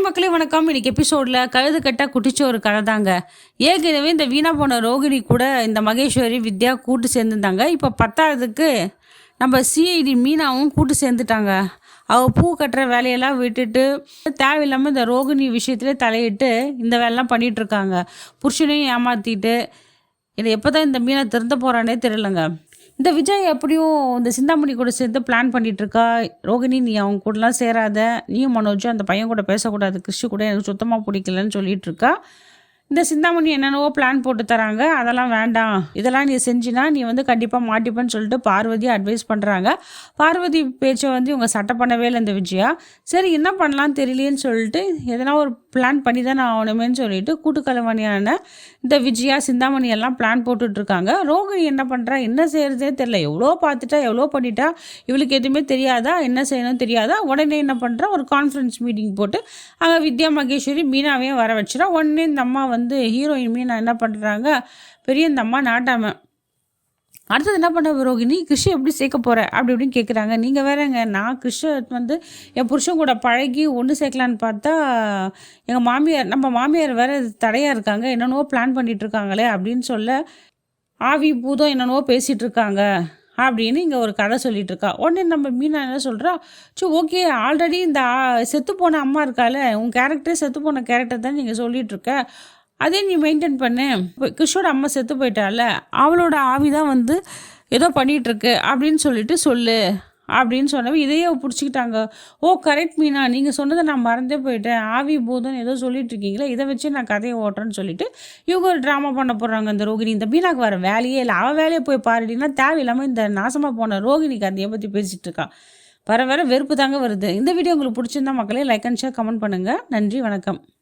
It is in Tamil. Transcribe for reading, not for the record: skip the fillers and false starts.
மக்களே வணக்கம். இன்னைக்கு எபிசோடில் கழுது கட்டா குட்டிச்ச ஒரு கதை தாங்க. ஏற்கனவே இந்த வீணா போன ரோகிணி கூட இந்த மகேஸ்வரி வித்யா கூட்டு சேர்ந்துருந்தாங்க. இப்போ 10வதுக்கு நம்ம சிஐடி மீனாவும் கூட்டு சேர்ந்துட்டாங்க. அவள் பூ கட்டுற வேலையெல்லாம் விட்டுட்டு தேவையில்லாமல் இந்த ரோகிணி விஷயத்துல தலையிட்டு இந்த வேலைலாம் பண்ணிகிட்டு இருக்காங்க. புருஷனையும் ஏமாற்றிட்டு இதை எப்போ தான் இந்த மீனை திறந்த போகிறானே தெரியலங்க. இந்த விஜய் எப்படியும் இந்த சிந்தாமணி கூட சேர்ந்து பிளான் பண்ணிட்டு இருக்கா. ரோகிணி நீ அவங்க கூடலாம் சேராத, நீயும் மனோஜும் அந்த பையன் கூட பேசக்கூடாது, கிறிஷு கூட எனக்கு சுத்தமாக பிடிக்கலன்னு சொல்லிட்டு இருக்கா. இந்த சிந்தாமணி என்னென்னவோ பிளான் போட்டு தராங்க, அதெல்லாம் வேண்டாம், இதெல்லாம் நீ செஞ்சினா நீ கண்டிப்பாக மாட்டிப்பேன்னு சொல்லிட்டு பார்வதியை அட்வைஸ் பண்ணுறாங்க. பார்வதி பேச்சை இவங்க சட்டை பண்ணவே இல்லை இந்த விஜயா. சரி என்ன பண்ணலான்னு தெரியலேன்னு சொல்லிட்டு எதனா ஒரு பிளான் பண்ணி தான் நான் ஆகணுமேன்னு சொல்லிட்டு கூட்டுக்கலவணியான இந்த விஜயா சிந்தாமணி எல்லாம் பிளான் போட்டுட்ருக்காங்க. ரோகிணி என்ன பண்ணுறா, என்ன செய்கிறதே தெரியல. எவ்வளோ பார்த்துட்டா, எவ்வளோ பண்ணிட்டா, இவளுக்கு எதுவுமே தெரியாதா, என்ன செய்யணும் தெரியாதா. உடனே என்ன பண்ணுறா, ஒரு கான்ஃபரன்ஸ் மீட்டிங் போட்டு அங்கே வித்யா மகேஸ்வரி மீனாவையும் வர வச்சுட்டா. உடனே இந்த அம்மா ஹீரோயின் மீனா என்ன பண்ணுறாங்க, பெரிய இந்த அம்மா நாட்டாம அடுத்தது என்ன பண்ண ரோகிணி, கிருஷி எப்படி சேர்க்க போகிற அப்படி இப்படின்னு கேட்குறாங்க. நீங்கள் வேறங்க, நான் கிருஷ என் புருஷன் கூட பழகி ஒன்று சேர்க்கலான்னு பார்த்தா எங்கள் மாமியார், நம்ம மாமியார் வேறு தடையாக இருக்காங்க, என்னென்னவோ பிளான் பண்ணிகிட்ருக்காங்களே அப்படின்னு சொல்ல ஆவி பூதம் என்னென்னவோ பேசிகிட்டு இருக்காங்க அப்படின்னு இங்கே ஒரு கதை சொல்லிட்டு இருக்கா. உடனே நம்ம மீனா என்ன சொல்கிறா, ஓகே ஆல்ரெடி இந்த செத்து போன அம்மா இருக்கால, உன் கேரக்டரே செத்து போன கேரக்டர் தான் நீங்கள் சொல்லிகிட்டு இருக்க, அதே நீ மெயின்டைன் பண்ணு. கிருஷோட அம்மா செத்து போயிட்டால, அவளோட ஆவி தான் ஏதோ பண்ணிகிட்ருக்கு அப்படின்னு சொல்லிட்டு சொல்லு அப்படின்னு சொன்னவ இதையே பிடிச்சிக்கிட்டாங்க. ஓ கரெக்ட் மீனா, நீங்கள் சொன்னதை நான் மறந்தே போயிட்டேன், ஆவி பூதம் ஏதோ சொல்லிட்டு இருக்கீங்களா, இதை வச்சு நான் கதையை ஓட்டுறேன்னு சொல்லிட்டு இவங்க ஒரு ட்ராமா பண்ண போடுறாங்க. இந்த ரோகிணி, இந்த மீனாக்கு வர வேலையே இல்லை, அவள் வேலையை போய் பாருடினா தேவையில்லாமல் இந்த நாசமாக போன ரோகிணி கதையை பற்றி பேசிகிட்டு இருக்கா. வர வெறுப்பு தாங்க வருது. இந்த வீடியோ உங்களுக்கு பிடிச்சிருந்தா மக்களே லைக் அண்ட் ஷேர் கமெண்ட் பண்ணுங்கள். நன்றி, வணக்கம்.